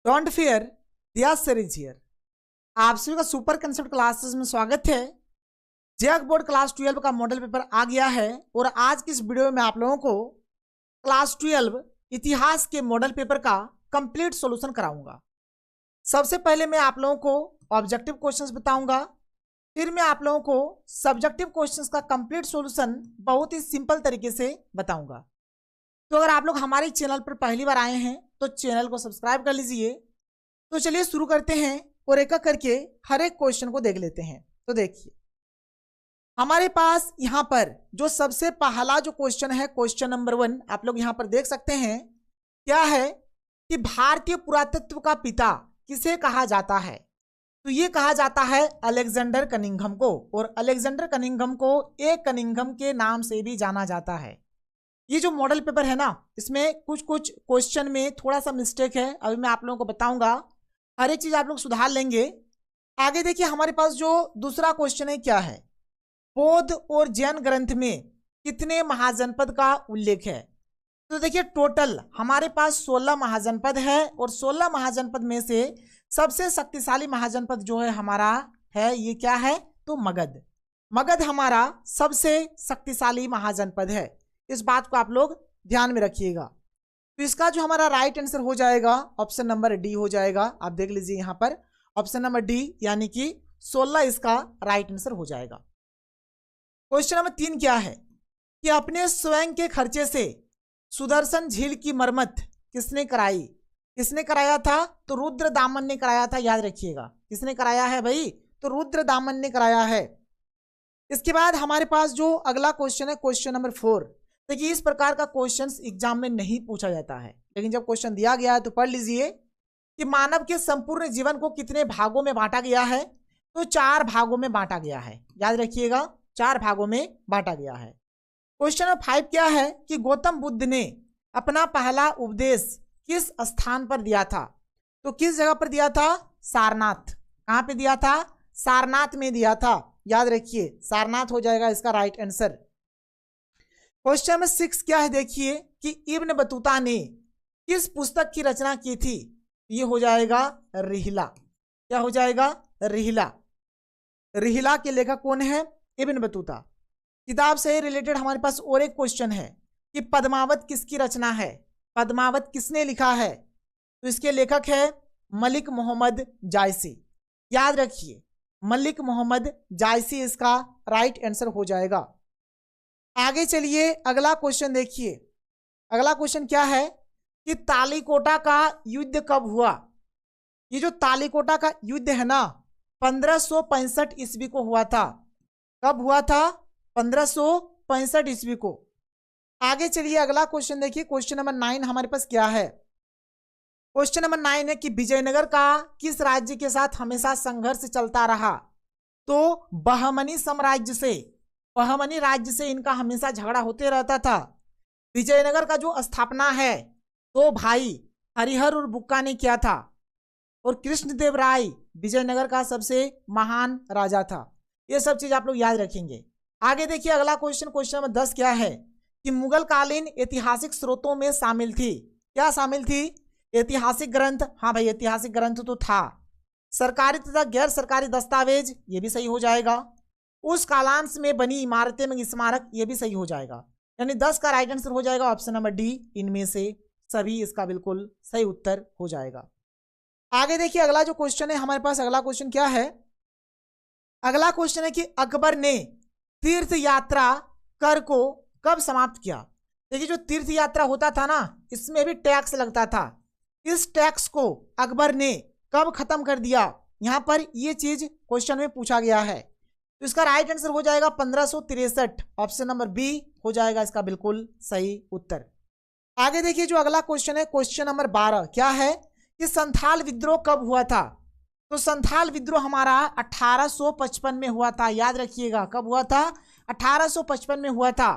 Don't fear, the answer is here. आप सभी का सुपर कंसेप्ट क्लासेस में स्वागत है। जेक बोर्ड क्लास 12 का मॉडल पेपर आ गया है और आज की इस वीडियो में आप लोगों को क्लास 12 इतिहास के मॉडल पेपर का कंप्लीट सॉल्यूशन कराऊंगा। सबसे पहले मैं आप लोगों को ऑब्जेक्टिव क्वेश्चंस बताऊंगा, फिर मैं आप लोगों को सब्जेक्टिव क्वेश्चंस का कंप्लीट सॉल्यूशन बहुत ही सिंपल तरीके से बताऊंगा। तो अगर आप लोग हमारे चैनल पर पहली बार आए हैं तो चैनल को सब्सक्राइब कर लीजिए। तो चलिए शुरू करते हैं और एक एक करके हर एक क्वेश्चन को देख लेते हैं। तो देखिए हमारे पास यहाँ पर जो सबसे पहला जो क्वेश्चन है, क्वेश्चन नंबर 1 आप लोग यहाँ पर देख सकते हैं। क्या है कि भारतीय पुरातत्व का पिता किसे कहा जाता है? तो ये कहा जाता है अलेक्जेंडर कनिंघम को, और अलेक्जेंडर कनिंघम को एक कनिंघम के नाम से भी जाना जाता है। ये जो मॉडल पेपर है ना, इसमें कुछ कुछ क्वेश्चन में थोड़ा सा मिस्टेक है, अभी मैं आप लोगों को बताऊंगा। हर एक चीज आप लोग सुधार लेंगे। आगे देखिए हमारे पास जो दूसरा क्वेश्चन है, क्या है, बौद्ध और जैन ग्रंथ में कितने महाजनपद का उल्लेख है? तो देखिए टोटल हमारे पास 16 महाजनपद है, और 16 महाजनपद में से सबसे शक्तिशाली महाजनपद जो है हमारा है, ये क्या है, तो मगध। मगध हमारा सबसे शक्तिशाली महाजनपद है। इस बात को आप लोग ध्यान में रखिएगा। तो इसका जो हमारा राइट आंसर हो जाएगा ऑप्शन नंबर डी हो जाएगा। आप देख लीजिए यहाँ पर ऑप्शन नंबर डी, यानी कि 16 इसका राइट आंसर हो जाएगा। क्वेश्चन नंबर 3 क्या है कि अपने स्वयं के खर्चे से सुदर्शन झील की मरम्मत किसने कराई? किसने कराया था? तो रुद्र दामन ने कराया था। याद रखिएगा किसने कराया है भाई, तो रुद्र दामन ने कराया है। इसके बाद हमारे पास जो अगला क्वेश्चन है, क्वेश्चन नंबर 4। देखिए इस प्रकार का क्वेश्चन एग्जाम में नहीं पूछा जाता है, लेकिन जब क्वेश्चन दिया गया है तो पढ़ लीजिए कि मानव के संपूर्ण जीवन को कितने भागों में बांटा गया है? तो 4 भागों में बांटा गया है। याद रखिएगा 4 भागों में बांटा गया है। क्वेश्चन नंबर 5 क्या है कि गौतम बुद्ध ने अपना पहला उपदेश किस स्थान पर दिया था? तो किस जगह पर दिया था? सारनाथ। कहाँ पे दिया था? सारनाथ में दिया था। याद रखिए सारनाथ हो जाएगा इसका राइट आंसर। क्वेश्चन नंबर 6 क्या है, देखिए कि इब्न बतूता ने किस पुस्तक की रचना की थी? ये हो जाएगा रिहिला। क्या हो जाएगा? रिहिला। रिहिला के लेखक कौन है? Ibn Battuta. किताब से रिलेटेड हमारे पास और एक क्वेश्चन है कि पद्मावत किसकी रचना है? पद्मावत किसने लिखा है? तो इसके लेखक है मलिक मोहम्मद जायसी। याद रखिए मलिक मोहम्मद जायसी इसका राइट आंसर हो जाएगा। आगे चलिए अगला क्वेश्चन देखिए। अगला क्वेश्चन क्या है कि तालीकोटा का युद्ध कब हुआ? ये जो तालीकोटा का युद्ध है ना, 1565 ईस्वी को हुआ था। कब हुआ था? 1565 ईस्वी को। आगे चलिए अगला क्वेश्चन देखिए। क्वेश्चन नंबर 9 हमारे पास क्या है? क्वेश्चन नंबर 9 है कि विजयनगर का किस राज्य के साथ हमेशा संघर्ष चलता रहा? तो बहमनी साम्राज्य से, बहमनी राज्य से इनका हमेशा झगड़ा होते रहता था। विजयनगर का जो स्थापना है तो भाई हरिहर और बुक्का ने किया था, और कृष्णदेव राय विजयनगर का सबसे महान राजा था। ये सब चीज आप लोग याद रखेंगे। आगे देखिए अगला क्वेश्चन, क्वेश्चन नंबर 10 क्या है कि मुगल कालीन ऐतिहासिक स्रोतों में शामिल थी। क्या शामिल थी? ऐतिहासिक ग्रंथ। हाँ भाई ऐतिहासिक ग्रंथ तो था। सरकारी तथा गैर सरकारी दस्तावेज, ये भी सही हो जाएगा। उस कालांश में बनी इमारतें में स्मारक, ये भी सही हो जाएगा। यानी 10 का राइट आंसर हो जाएगा ऑप्शन नंबर डी। इनमें से सभी इसका बिल्कुल सही उत्तर हो जाएगा। आगे देखिए अगला जो क्वेश्चन है हमारे पास, अगला क्वेश्चन क्या है? अगला क्वेश्चन है कि अकबर ने तीर्थ यात्रा कर को कब समाप्त किया? देखिए जो तीर्थ यात्रा होता था ना, इसमें भी टैक्स लगता था। इस टैक्स को अकबर ने कब खत्म कर दिया? यहाँ पर ये चीज क्वेश्चन में पूछा गया है। तो इसका राइट आंसर हो जाएगा 1563। ऑप्शन नंबर बी हो जाएगा इसका बिल्कुल सही उत्तर। आगे देखिए जो अगला क्वेश्चन है, क्वेश्चन नंबर 12 क्या है कि संथाल विद्रोह कब हुआ था? तो संथाल विद्रोह हमारा 1855 में हुआ था। याद रखिएगा कब हुआ था? 1855 में हुआ था।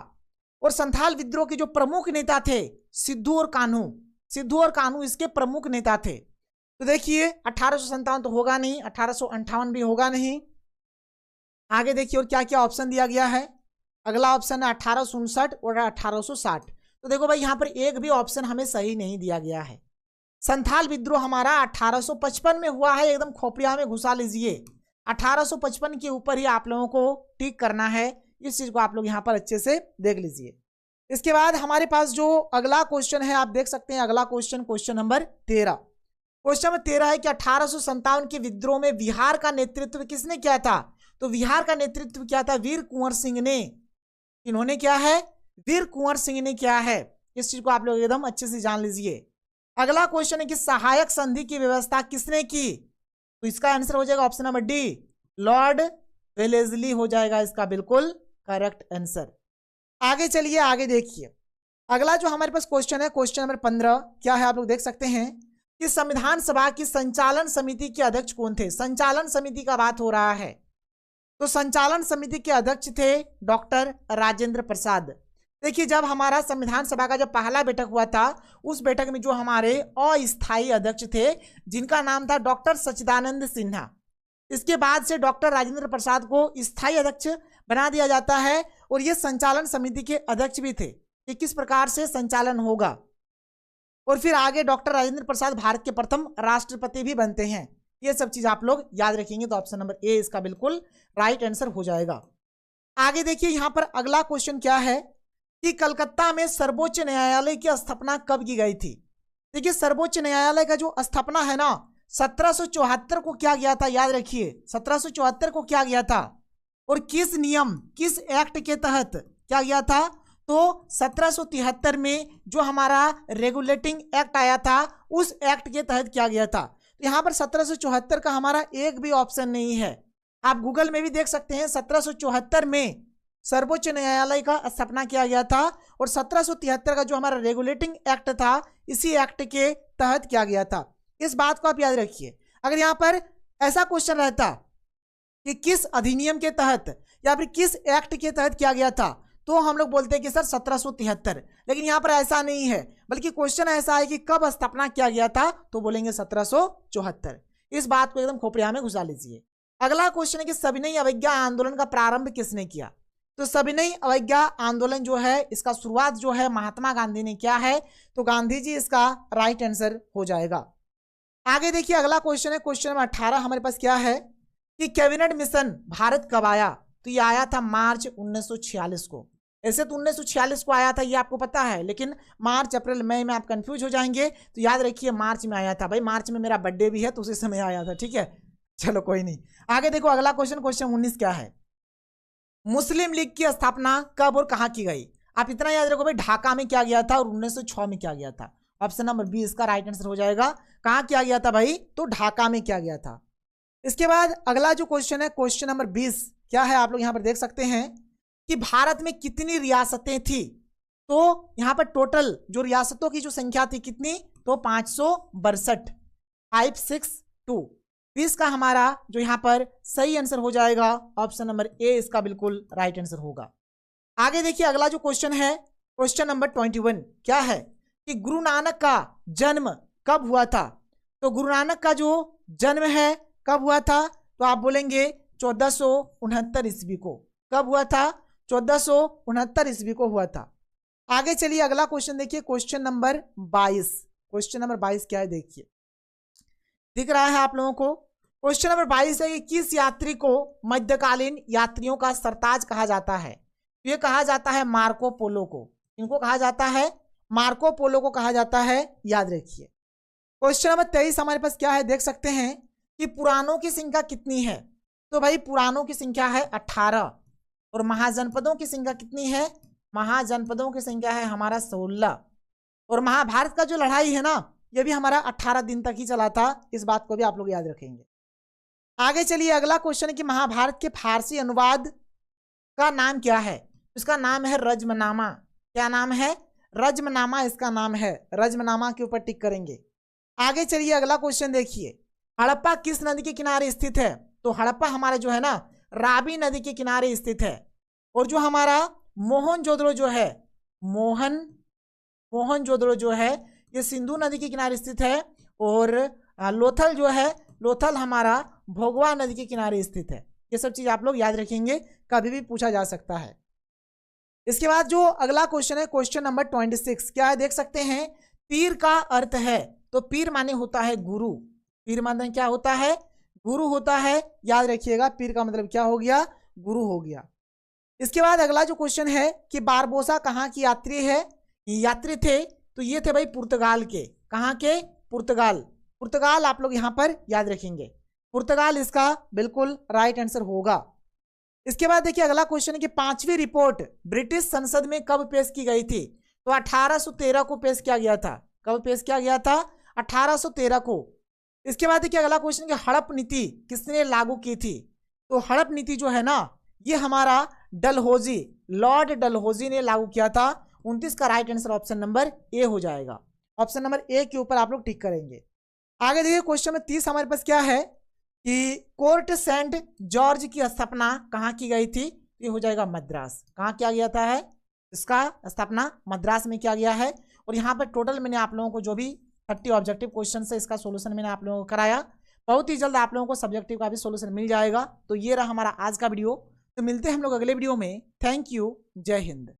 और संथाल विद्रोह के जो प्रमुख नेता थे सिद्धू और कान्हू, सिद्धू और कान्हू इसके प्रमुख नेता थे। तो देखिए 1857 तो होगा नहीं, 1858 भी होगा नहीं। आगे देखिए और क्या क्या ऑप्शन दिया गया है। अगला ऑप्शन है 1859 और 1860। तो देखो भाई यहाँ पर एक भी ऑप्शन हमें सही नहीं दिया गया है। संथाल विद्रोह हमारा 1855 में हुआ है, एकदम खोपड़िया में घुसा लीजिए। 1855 के ऊपर ही आप लोगों को टिक करना है, इस चीज को आप लोग यहाँ पर अच्छे से देख लीजिए। इसके बाद हमारे पास जो अगला क्वेश्चन है आप देख सकते हैं, अगला question, question number 13। Question number 13 है कि 1857 के विद्रोह में बिहार का नेतृत्व किसने किया था? तो बिहार का नेतृत्व किया था वीर कुंवर सिंह ने। इन्होंने क्या है? वीर कुंवर सिंह ने किया है। इस चीज को आप लोग एकदम अच्छे से जान लीजिए। अगला क्वेश्चन है कि सहायक संधि की व्यवस्था किसने की? तो इसका आंसर हो जाएगा option number D, Lord Wellesley हो जाएगा इसका बिल्कुल करेक्ट आंसर। आगे चलिए, आगे देखिए। अगला जो हमारे पास क्वेश्चन है, क्वेश्चन नंबर 15 क्या है आप लोग देख सकते हैं कि संविधान सभा की संचालन समिति के अध्यक्ष कौन थे? संचालन समिति का बात हो रहा है, तो संचालन समिति के अध्यक्ष थे डॉक्टर राजेंद्र प्रसाद। देखिए, जब हमारा संविधान सभा का जब पहला बैठक हुआ था, उस बैठक में जो हमारे अस्थायी अध्यक्ष थे जिनका नाम था डॉक्टर सच्चिदानंद सिन्हा, इसके बाद से डॉक्टर राजेंद्र प्रसाद को स्थायी अध्यक्ष बना दिया जाता है और ये संचालन समिति के अध्यक्ष भी थे कि किस प्रकार से संचालन होगा। और फिर आगे डॉक्टर राजेंद्र प्रसाद भारत के प्रथम राष्ट्रपति भी बनते हैं। ये सब चीज आप लोग याद रखेंगे, तो ऑप्शन नंबर ए इसका बिल्कुल राइट आंसर हो जाएगा। आगे देखिए, यहाँ पर अगला क्वेश्चन क्या है कि कलकत्ता में सर्वोच्च न्यायालय की स्थापना कब की गई थी? देखिए, सर्वोच्च न्यायालय का जो स्थापना है ना, 1774 को क्या गया था, याद रखिए 1774 को क्या गया था और किस नियम, किस एक्ट के तहत क्या गया था? तो 1773 में जो हमारा रेगुलेटिंग एक्ट आया था, उस एक्ट के तहत क्या गया था। तो यहाँ पर 1774 का हमारा एक भी ऑप्शन नहीं है। आप गूगल में भी देख सकते हैं, 1774 में सर्वोच्च न्यायालय का स्थापना किया गया था और 1773 का जो हमारा रेगुलेटिंग एक्ट था, इसी एक्ट के तहत किया गया था। इस बात को आप याद रखिए। अगर यहाँ पर ऐसा क्वेश्चन रहता कि किस अधिनियम के तहत या फिर किस एक्ट के तहत किया गया था, तो हम लोग बोलते हैं कि सर 1773, लेकिन यहाँ पर ऐसा नहीं है, बल्कि क्वेश्चन ऐसा है कि कब स्थापना किया गया था, तो बोलेंगे 1774। इस बात को एकदम खोपड़िया में घुसा लीजिए। अगला क्वेश्चन है कि सविनय अवज्ञा आंदोलन का प्रारंभ किसने किया? तो सविनय अवज्ञा आंदोलन जो है, इसका शुरुआत जो है महात्मा गांधी ने किया है, तो गांधी जी इसका राइट आंसर हो जाएगा। आगे देखिए, अगला क्वेश्चन है क्वेश्चन नंबर 18 हमारे पास क्या है कि कैबिनेट मिशन भारत कब आया? तो ये आया था मार्च 1946 को। ऐसे तो 1946 को आया था, ये आपको पता है, लेकिन मार्च अप्रैल मई में आप कंफ्यूज हो जाएंगे, तो याद रखिए मार्च में आया था। भाई मार्च में मेरा बर्थडे भी है, तो उसी समय आया था, ठीक है, चलो कोई नहीं। आगे देखो अगला क्वेश्चन, क्वेश्चन 19 क्या है? मुस्लिम लीग की स्थापना कब और कहाँ की गई? आप इतना याद रखो भाई, ढाका में क्या गया था और 1906 में क्या गया था। ऑप्शन नंबर बी इसका राइट आंसर हो जाएगा। कहाँ किया गया था भाई? तो ढाका में किया गया था। इसके बाद अगला जो क्वेश्चन है क्वेश्चन नंबर 20 क्या है, आप लोग यहाँ पर देख सकते हैं कि भारत में कितनी रियासतें थी? तो यहाँ पर टोटल जो रियासतों की जो संख्या थी कितनी? तो 562, 562। 20 का हमारा जो यहाँ पर सही आंसर हो जाएगा ऑप्शन नंबर ए इसका बिल्कुल राइट आंसर होगा। आगे देखिए, अगला जो क्वेश्चन है क्वेश्चन नंबर 21 क्या है कि गुरु नानक का जन्म कब हुआ था? तो गुरु नानक का जो जन्म है कब हुआ था? तो आप बोलेंगे 1469 ईस्वी को। कब हुआ था? 1469 ईस्वी को हुआ था। आगे चलिए, अगला क्वेश्चन देखिए क्वेश्चन नंबर 22। क्वेश्चन नंबर 22 क्या है देखिए, दिख रहा है आप लोगों को। क्वेश्चन नंबर 22 है कि किस यात्री को मध्यकालीन यात्रियों का सरताज कहा जाता है? ये कहा जाता है मार्को पोलो को। इनको कहा जाता है मार्को पोलो को कहा जाता है, याद रखिए। क्वेश्चन नंबर 23 हमारे पास क्या है देख सकते हैं कि पुराणों की संख्या कितनी है? तो भाई पुराणों की संख्या है 18 और महाजनपदों की संख्या कितनी है? महाजनपदों की संख्या है हमारा 16। और महाभारत का जो लड़ाई है ना, ये भी हमारा 18 दिन तक ही चला था। इस बात को भी आप लोग याद रखेंगे। आगे चलिए, अगला क्वेश्चन है कि महाभारत के फारसी अनुवाद का नाम क्या है? इसका नाम है रज्मनामा। क्या नाम है? रज्मनामा इसका नाम है। रज्मनामा के ऊपर टिक करेंगे। आगे चलिए, अगला क्वेश्चन देखिए, हड़प्पा किस नदी के किनारे स्थित है? तो हड़प्पा हमारा जो है ना रावी नदी के किनारे स्थित है। और जो हमारा मोहनजोदड़ो जो है, मोहनजोदड़ो जो है ये सिंधु नदी के किनारे स्थित है। और लोथल जो है, लोथल हमारा भोगवा नदी के किनारे स्थित है। ये सब चीज आप लोग याद रखेंगे, कभी भी पूछा जा सकता है। इसके बाद जो अगला क्वेश्चन है क्वेश्चन नंबर 26 क्या है देख सकते हैं, तीर का अर्थ है। तो पीर माने होता है गुरु। पीर माने क्या होता है? गुरु होता है। याद रखिएगा, पीर का मतलब क्या हो गया? गुरु हो गया। इसके बाद अगला जो क्वेश्चन है कि बारबोसा कहाँ की यात्री है? यात्री थे तो ये थे भाई पुर्तगाल के। कहाँ के? पुर्तगाल। पुर्तगाल आप लोग यहाँ पर याद रखेंगे, पुर्तगाल इसका बिल्कुल राइट आंसर होगा। इसके बाद देखिए अगला क्वेश्चन है कि 5वीं रिपोर्ट ब्रिटिश संसद में कब पेश की गई थी? तो 1813 को पेश किया गया था। कब पेश किया गया था? 1813 को। इसके बाद देखिए अगला क्वेश्चन कि हड़प नीति किसने लागू की थी? तो हड़प नीति जो है ना, ये हमारा डलहौजी, लॉर्ड डलहौजी ने लागू किया था। 29 का right answer option number A हो जाएगा। ऑप्शन नंबर ए के ऊपर आप लोग टिक करेंगे। आगे देखिए क्वेश्चन में 30 हमारे पास क्या है कि कोर्ट सेंट जॉर्ज की स्थापना कहाँ की गई थी? ये हो जाएगा मद्रास। कहाँ किया गया था है? इसका स्थापना मद्रास में किया गया है। और यहाँ पर टोटल मैंने आप लोगों को जो भी 30 ऑब्जेक्टिव क्वेश्चन है इसका सोल्यूशन मैंने आप लोगों को कराया। बहुत ही जल्द आप लोगों को सब्जेक्टिव का भी सोल्यूशन मिल जाएगा। तो ये रहा हमारा आज का वीडियो। तो मिलते हैं हम लोग अगले वीडियो में। Thank you. जय हिंद।